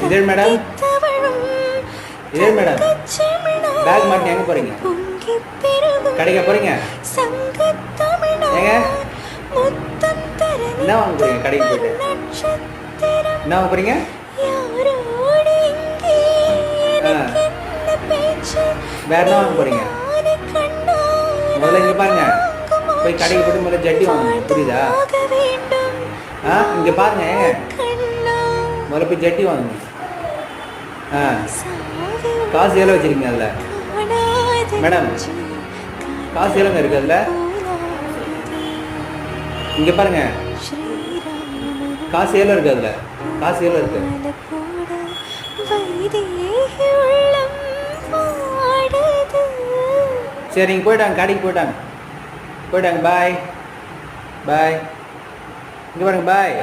இதழ் மேடம், இதழ் madam, back மாட்டி எங்கே போகிறீங்க? கடைக்க போகிறீங்க? ஏங்க என்ன வாங்க போகிறீங்க? கடைக்கு போயிட்டு என்ன வாங்க போகிறீங்க? வேற என்ன வாங்க போகிறீங்க? முதல்ல இங்கே பாருங்க, போய் கடைக்கு போய்ட்டு முதல்ல ஜட்டி வாங்க, புரியுதா? இங்கே பாருங்க, முதல்ல போய் ஜட்டி வாங்க. காசு எவ்வளோ வச்சுருக்கீங்க அதில்? மேடம், காசு எவ்வளோங்க இருக்குது அதில்? இங்கே பாருங்க, காசு எவ்வளோ இருக்குது அதில்? காசு எவ்வளோ இருக்குது? சரி, நீங்கள் போயிட்டாங்க, கடைக்கு போயிட்டாங்க. பாய் பாய். இங்கே பாருங்க, பாய்.